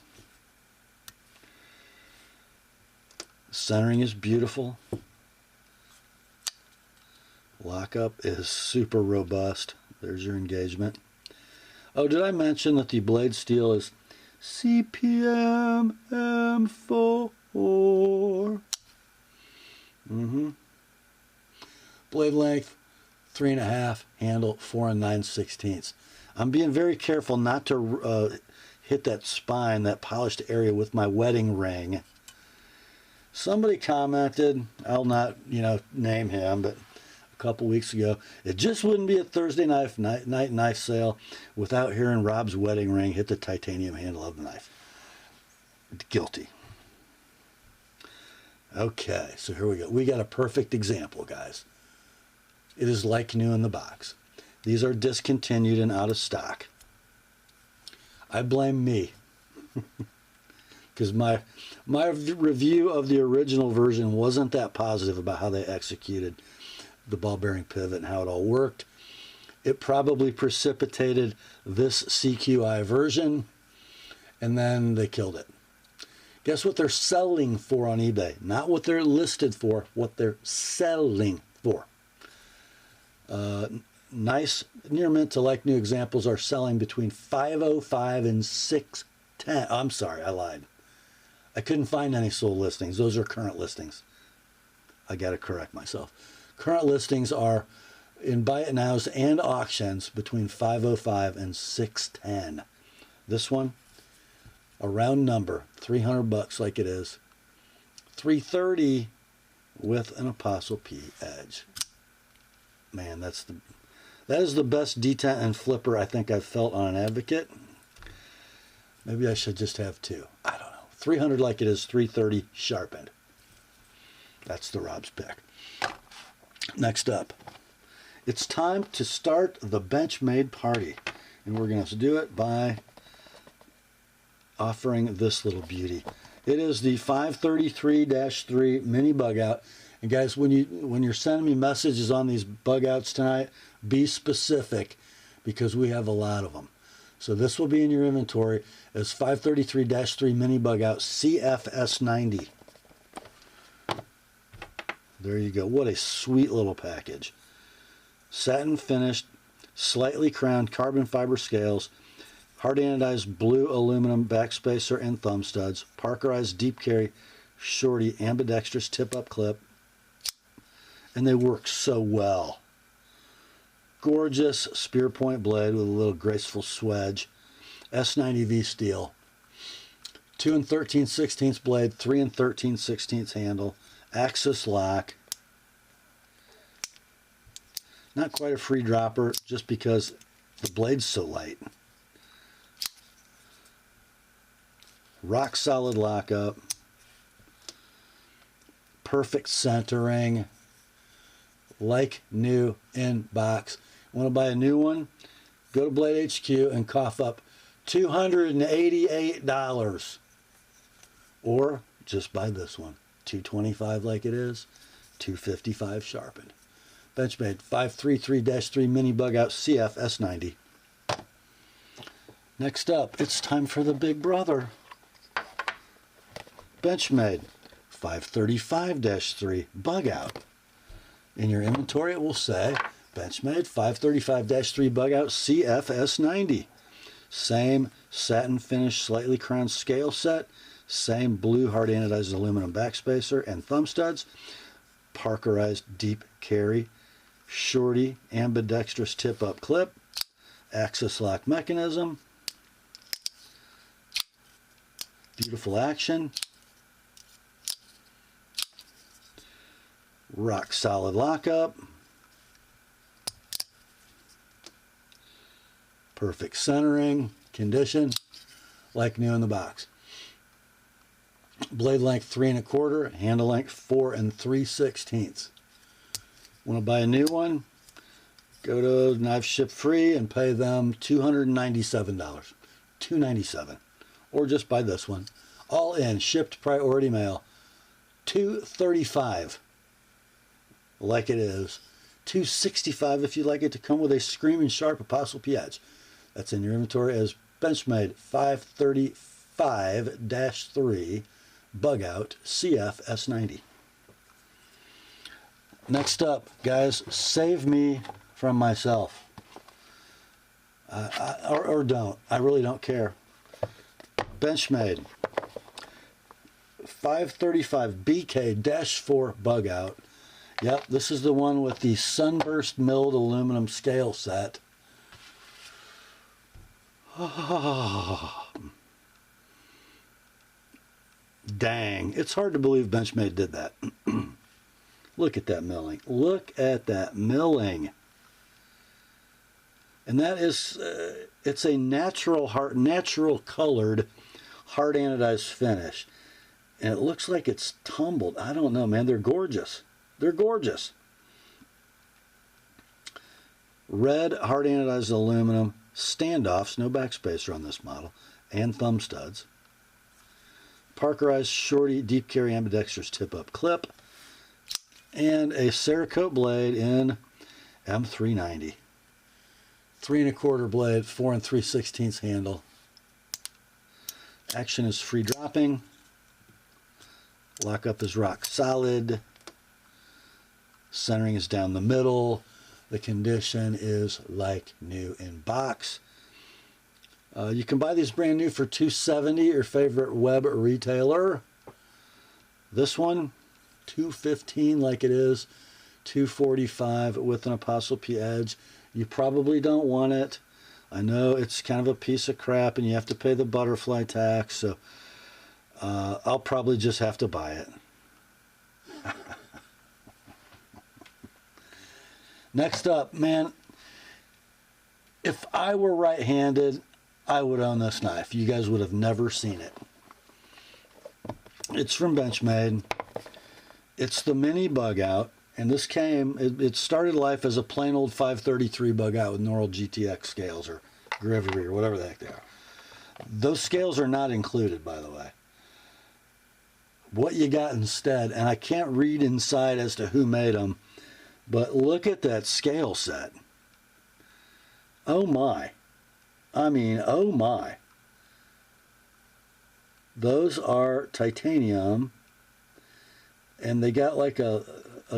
Centering is beautiful. Lockup is super robust. There's your engagement. Oh, did I mention that the blade steel is CPM M4? Blade length 3.5, handle 4 9/16. I'm being very careful not to hit that spine, that polished area with my wedding ring. Somebody commented, I'll not, name him, but a couple weeks ago, it just wouldn't be a Thursday night knife sale without hearing Rob's wedding ring hit the titanium handle of the knife. Guilty. Okay, so here we go. We got a perfect example, guys. It is like new in the box. These are discontinued and out of stock. I blame me. Because my review of the original version wasn't that positive about how they executed the ball bearing pivot and how it all worked. It probably precipitated this CQI version, and then they killed it. Guess what they're selling for on eBay? Not what they're listed for, what they're selling for. Nice near mint to like new examples are selling between $505 and $610. I'm sorry, I lied. I couldn't find any sold listings. Those are current listings. I got to correct myself. Current listings are in buy it nows and auctions between $505 and $610. This one, a round number, $300 like it is. $330 with an Apostle P edge. Man, that is the best detent and flipper I think I've felt on an Advocate. Maybe I should just have two. I don't know. $300 like it is, $330 sharpened. That's the Rob's pick. Next up, it's time to start the Benchmade party. And we're going to do it by offering this little beauty. It is the 533-3 mini bug out. And guys, when you're sending me messages on these bug outs tonight, be specific because we have a lot of them. So this will be in your inventory as 533-3 mini bug out CFS90. There you go. What a sweet little package. Satin finished, slightly crowned carbon fiber scales, hard anodized blue aluminum backspacer and thumb studs, Parkerized deep carry shorty ambidextrous tip up clip, and they work so well. Gorgeous spear point blade with a little graceful swedge. S90V steel. 2 13/16 blade, 3 13/16 handle. Axis lock. Not quite a free dropper just because the blade's so light. Rock solid lockup. Perfect centering. Like new in box. Want to buy a new one? Go to Blade HQ and cough up $288. Or just buy this one. $225 like it is, $255 sharpened. Benchmade 533-3 mini bug out CF S90. Next up, it's time for the big brother. Benchmade 535-3 bug out. In your inventory, it will say Benchmade 535-3 bug out CFS90. Same satin finish, slightly crowned scale set. Same blue hard anodized aluminum backspacer and thumb studs. Parkerized deep carry, shorty ambidextrous tip-up clip. Axis lock mechanism. Beautiful action. Rock solid lockup. Perfect centering. Condition like new in the box. Blade length 3 1/4. Handle length 4 3/16. Want to buy a new one? Go to Knife Ship Free and pay them $297. $297. Or just buy this one. All in, shipped priority mail. $235. Like it is. $265 if you'd like it to come with a screaming sharp ApostleP edge. That's in your inventory as Benchmade 535-3 bug out CFS90. Next up, guys, save me from myself. Or don't. I really don't care. Benchmade 535BK-4 bug out. Yep, this is the one with the sunburst milled aluminum scale set. Dang, it's hard to believe Benchmade did that. Look at that milling. Look at that milling. And that is, it's a natural colored, hard anodized finish. And it looks like it's tumbled. I don't know, man. They're gorgeous. They're gorgeous. Red hard anodized aluminum standoffs, no backspacer on this model, and thumb studs. Parkerized shorty deep carry ambidextrous tip-up clip. And a Cerakote blade in M390. 3 1/4 blade, 4 3/16 handle. Action is free dropping. Lockup is rock solid. Centering is down the middle. The condition is like new in box. You can buy these brand new for $270, your favorite web retailer. This one, $215 like it is, $245 with an ApostleP edge. You probably don't want it. I know it's kind of a piece of crap and you have to pay the butterfly tax, so I'll probably just have to buy it. Next up, man, if I were right-handed, I would own this knife. You guys would have never seen it. It's from Benchmade. It's the mini bug out, and this came, it started life as a plain old 533 bug out with normal GTX scales or Civivi or whatever the heck they are. Those scales are not included, by the way. What you got instead, and I can't read inside as to who made them, but look at that scale set. Oh my. I mean, oh my. Those are titanium, and they got like a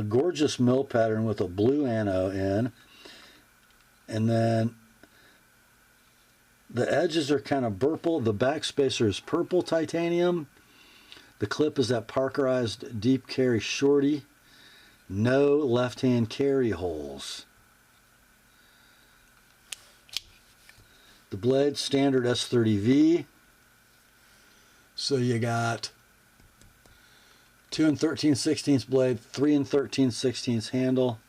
gorgeous mill pattern with a blue ano in, and then the edges are kind of purple. The backspacer is purple titanium. The clip is that parkerized deep carry shorty. No left-hand carry holes. The blade, standard S30V. So you got 2 13/16 blade, 3 13/16 handle,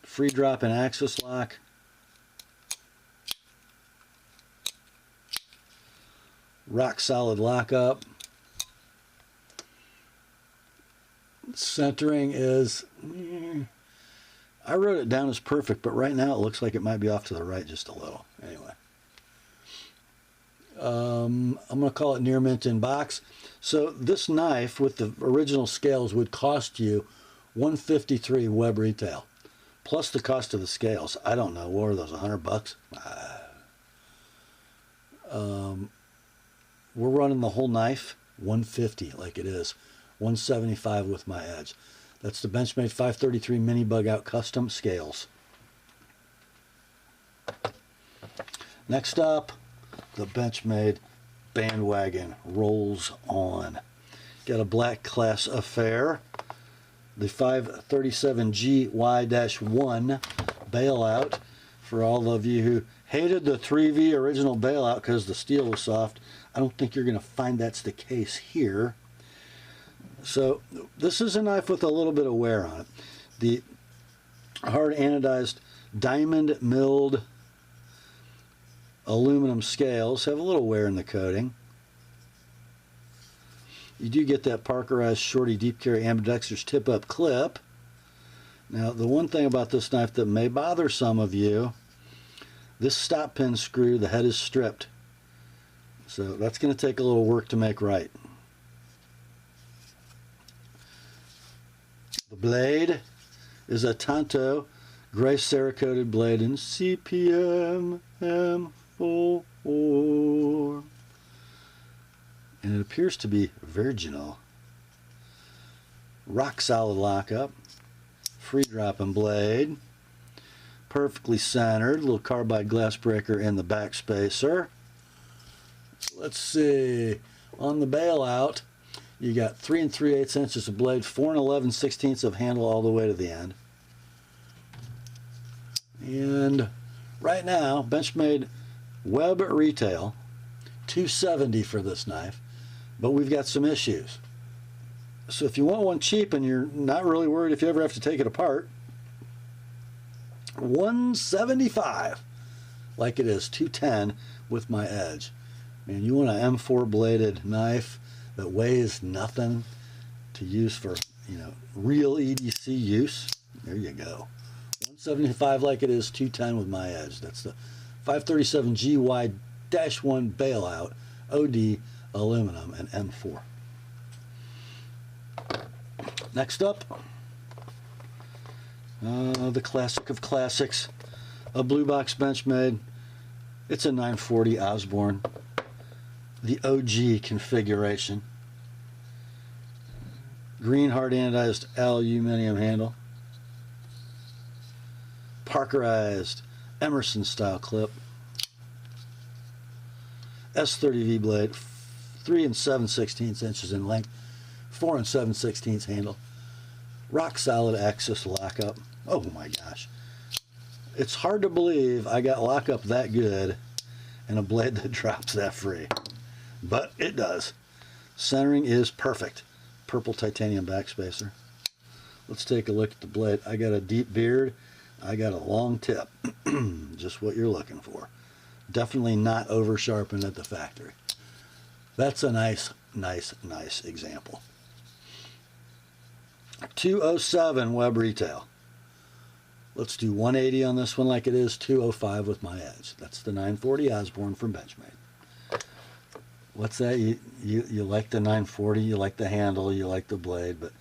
free drop and axis lock. Rock solid lockup. Centering is, I wrote it down as perfect, but right now it looks like it might be off to the right just a little. Anyway. I'm going to call it near mint in box. So this knife with the original scales would cost you $153 web retail, plus the cost of the scales. I don't know, what are those, $100? We're running the whole knife $150 like it is 175 with my edge. That's the Benchmade 533 mini bug out custom scales. Next up, the Benchmade bandwagon rolls on. Got a black class affair. The 537GY-1 bailout. For all of you who hated the 3V original bailout because the steel was soft, I don't think you're going to find that's the case here. So this is a knife with a little bit of wear on it. The hard anodized diamond milled aluminum scales have a little wear in the coating. You do get that Parkerized Shorty Deep Carry ambidextrous tip-up clip. Now, the one thing about this knife that may bother some of you, this stop pin screw, the head is stripped. So that's going to take a little work to make right. The blade is a Tanto gray Cerakoted blade in CPM M4. And it appears to be virginal. Rock solid lockup. Free dropping blade. Perfectly centered. Little carbide glass breaker in the back spacer. So let's see. On the bailout, you got 3 3/8 inches of blade, 4 11/16 of handle all the way to the end. And right now, Benchmade web retail, $270 for this knife. But we've got some issues. So if you want one cheap and you're not really worried if you ever have to take it apart, $175, like it is, $210 with my edge. Man, you want an M4 bladed knife that weighs nothing to use for, you know, real EDC use. There you go. $175 like it is, $210 with my edge. That's the 537GY-1 bailout OD aluminum and M4. Next up, the classic of classics, a blue box Benchmade. It's a 940 Osborne, the OG configuration. Green hard anodized aluminum handle. Parkerized Emerson style clip. S30V blade, 3 7/16 inches in length, 4 7/16 handle. Rock solid axis lockup. Oh my gosh. It's hard to believe I got lockup that good and a blade that drops that free. But it does. Centering is perfect. Purple titanium backspacer. Let's take a look at the blade. I got a deep beard. I got a long tip. Just what you're looking for. Definitely not over sharpened at the factory. That's a nice example. 207 web retail. Let's do 180 on this one like it is, 205 with my edge. That's the 940 Osborne from Benchmade. What's that? You like the 940, you like the handle, you like the blade, but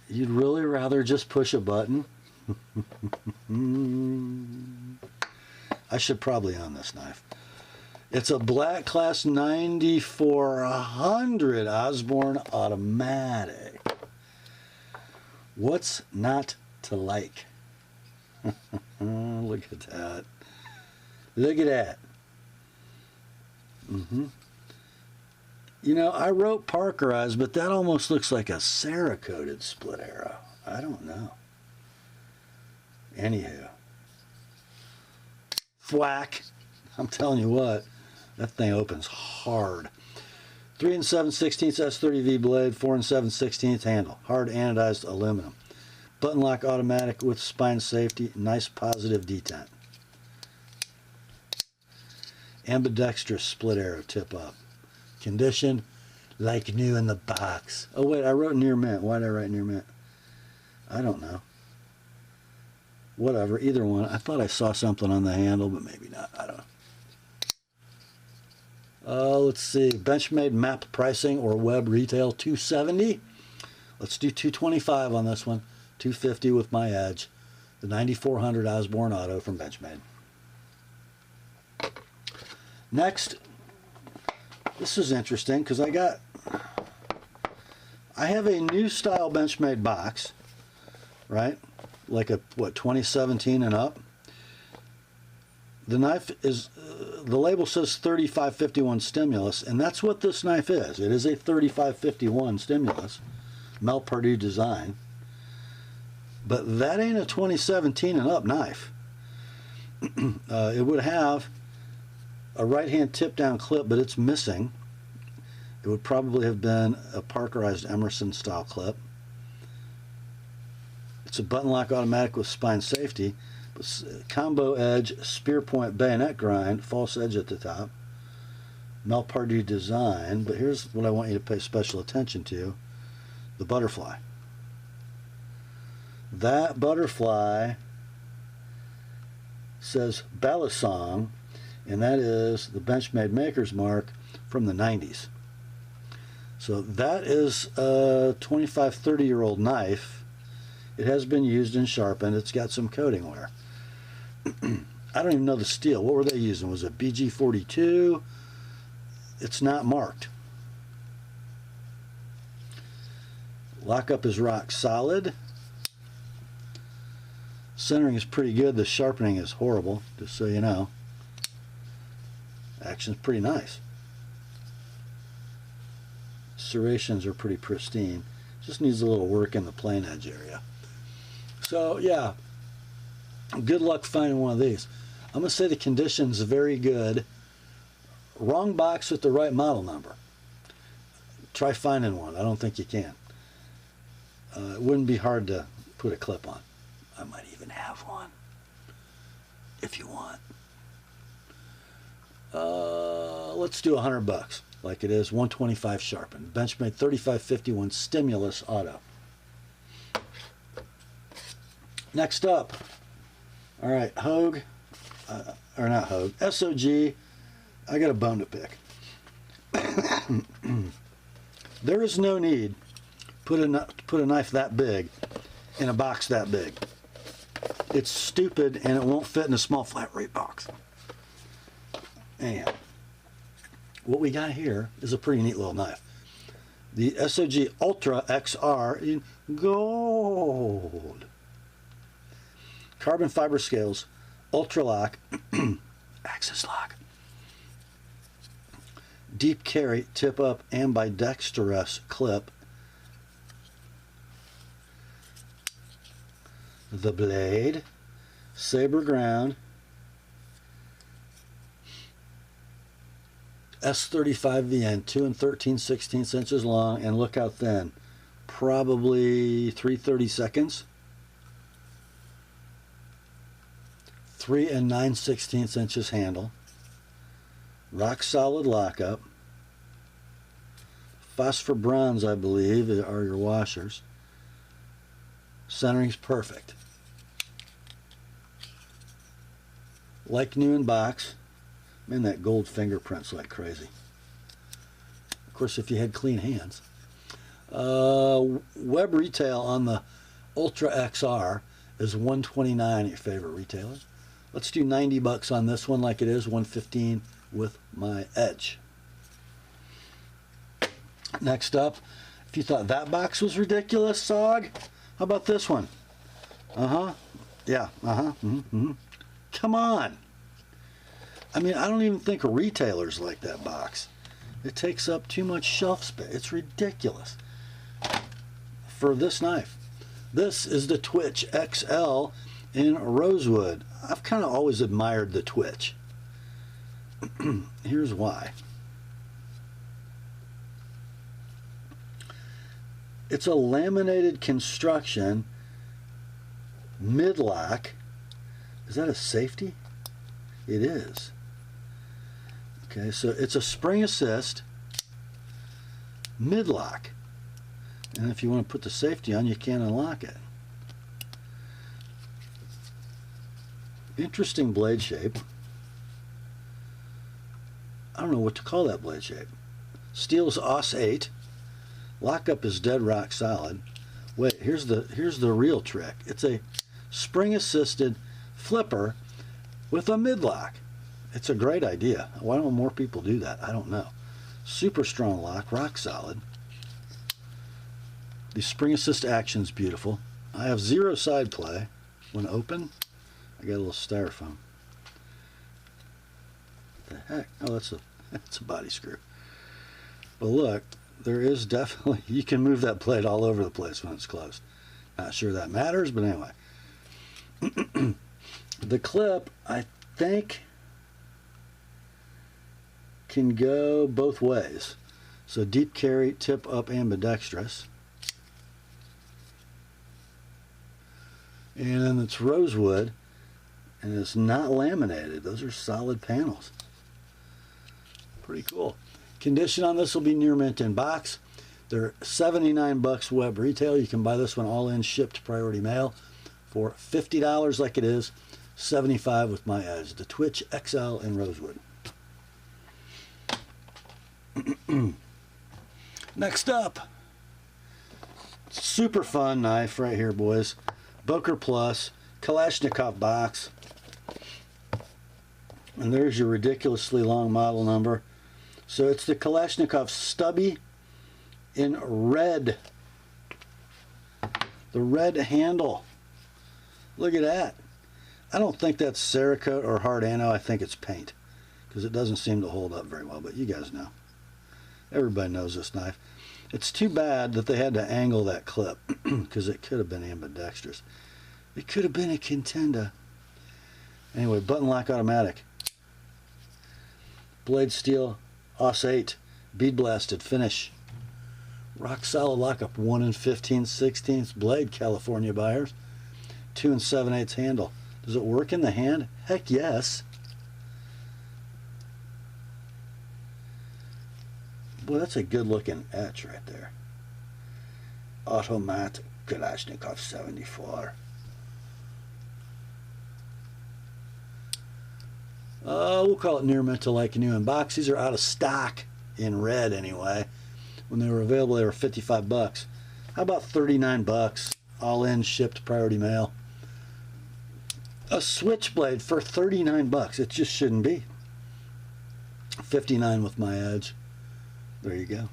you'd really rather just push a button? I should probably own this knife. It's a black class 9400 Osborne automatic. What's not to like? Look at that. Look at that. You know, I wrote Parkerized, but that almost looks like a Cerakoted split arrow. I don't know. Anywho. Thwack. I'm telling you what, that thing opens hard. 3 7/16 S30V blade, 4 7/16 handle. Hard anodized aluminum. Button lock automatic with spine safety. Nice positive detent. Ambidextrous split arrow tip up. Condition like new in the box. Oh wait, I wrote near mint. Why did I write near mint? I don't know. Whatever, either one. I thought I saw something on the handle, but maybe not. I don't know. Let's see. Benchmade map pricing or web retail, $270. Let's do $225 on this one. $250 with my edge. The 9400 Osborne Auto from Benchmade. Next, this is interesting because I I have a new style Benchmade box, right? Like a, what, 2017 and up. The knife is, the label says 3551 stimulus, and that's what this knife is. It is a 3551 stimulus, Melpardu design. But that ain't a 2017 and up knife. It would have a right-hand tip-down clip, but it's missing. It would probably have been a Parkerized Emerson style clip. It's a button lock automatic with spine safety, but combo edge, spear point bayonet grind, false edge at the top. Melpardu design, but here's what I want you to pay special attention to: the butterfly. That butterfly says Balisong, and that is the Benchmade maker's mark from the 90s. So that is a 25, 30-year-old knife. It has been used and sharpened. It's got some coating wear. I don't even know the steel. What were they using? Was it BG42? It's not marked. Lockup is rock solid. Centering is pretty good. The sharpening is horrible, just so you know. Action's pretty nice. Serrations are pretty pristine. Just needs a little work in the plain edge area. So yeah, good luck finding one of these. I'm going to say the condition's very good. Wrong box with the right model number. Try finding one. I don't think you can. It wouldn't be hard to put a clip on. I might even have one if you want. Let's do $100 like it is. 125 sharpened. Benchmade 3551 stimulus auto. Next up, all right, Hogue, or not Hogue, SOG. I got a bone to pick. There is no need put a knife that big in a box that big. It's stupid, and it won't fit in a small flat rate box. Anyhow, what we got here is a pretty neat little knife. The SOG Ultra XR in gold. Carbon fiber scales, ultra lock, axis lock. Deep carry, tip up, ambidextrous clip. The blade, saber ground, S35VN, 2 13/16 inches long, and look how thin. Probably 3/32, 3 9/16 inches handle. Rock solid lockup. Phosphor bronze, I believe, are your washers. Centering's perfect. Like new in box. Man, that gold fingerprint's like crazy. Of course, if you had clean hands. Web retail on the Ultra XR is $129 at your favorite retailer. Let's do $90 on this one like it is, $115 with my edge. Next up, if you thought that box was ridiculous, SOG, how about this one? Yeah, Come on. I mean, I don't even think retailers like that box. It takes up too much shelf space. It's ridiculous for this knife. This is the Twitch XL in rosewood. I've kind of always admired the Twitch. Here's why. It's a laminated construction, mid-lock. Is that a safety? It is. Okay, so it's a spring assist, mid-lock. And if you want to put the safety on, you can't unlock it. Interesting blade shape. I don't know what to call that blade shape. Steel's AUS 8. Lockup is dead rock solid. Wait, here's the real trick. It's a spring-assisted flipper with a mid-lock. It's a great idea. Why don't more people do that? I don't know. Super strong lock, rock solid. The spring assist action's beautiful. I have zero side play. When open, I got a little styrofoam. What the heck? Oh, that's a body screw. But look, there is definitely, you can move that blade all over the place when it's closed. Not sure that matters, but anyway. The clip, I think, can go both ways. So deep carry, tip up, ambidextrous. And then it's rosewood, and it's not laminated. Those are solid panels. Pretty cool. Condition on this will be near mint in box. They're $79 web retail. You can buy this one all in, shipped, priority mail for $50 like it is, $75 with my edge. The Twitch XL in rosewood. Next up, super fun knife right here, boys. Booker Plus, Kalashnikov box. And there's your ridiculously long model number. So it's the Kalashnikov Stubby in red. The red handle. Look at that. I don't think that's Cerakote or hard anno. I think it's paint, because it doesn't seem to hold up very well, but you guys know. Everybody knows this knife. It's too bad that they had to angle that clip, because it could have been ambidextrous. It could have been a contender. Anyway, button lock automatic. Blade steel, Os 8, bead blasted finish. Rock solid lockup, 1 15/16 blade, California buyers. 2 7/8 handle. Does it work in the hand? Heck yes. Boy, that's a good looking etch right there. Automat Kalashnikov 74. We'll call it near mint to like new in box. These are out of stock in red anyway. When they were available, they were $55. How about $39? All in, shipped, priority mail. A switchblade for $39. It just shouldn't be. $59 with my edge. There you go.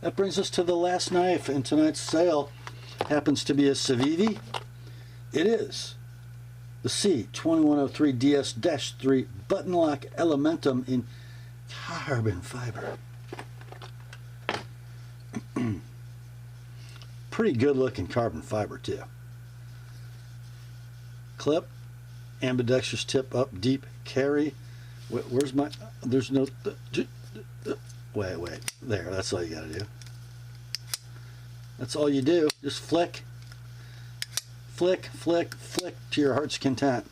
That brings us to the last knife in tonight's sale. Happens to be a Civivi. It is the C2103 DS-3 button lock Elementum in carbon fiber. Pretty good looking carbon fiber too. Clip, ambidextrous tip up, deep carry. Where's my, there's no, wait, there, that's all you gotta do. That's all you do, just flick, flick, flick, flick to your heart's content.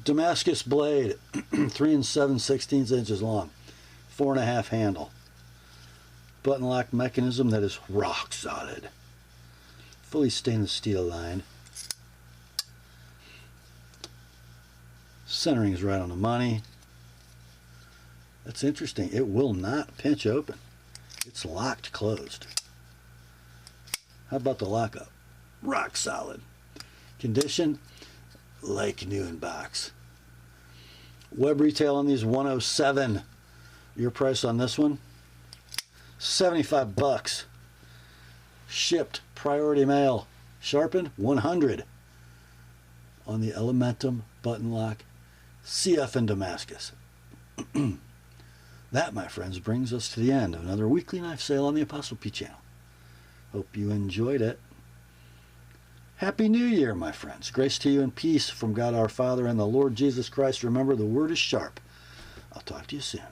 Damascus blade, 3 7/16 inches long, 4.5 handle. Button lock mechanism that is rock solid. Fully stainless steel lined. Centering is right on the money. That's interesting. It will not pinch open. It's locked closed. How about the lockup? Rock solid. Condition, like new in box. Web retail on these $107. Your price on this one? $75. Shipped, priority mail. Sharpened, $100. On the Elementum button lock CF in Damascus. That, my friends, brings us to the end of another weekly knife sale on the Apostle P channel. Hope you enjoyed it. Happy New Year, my friends. Grace to you and peace from God our Father and the Lord Jesus Christ. Remember, the word is sharp. I'll talk to you soon.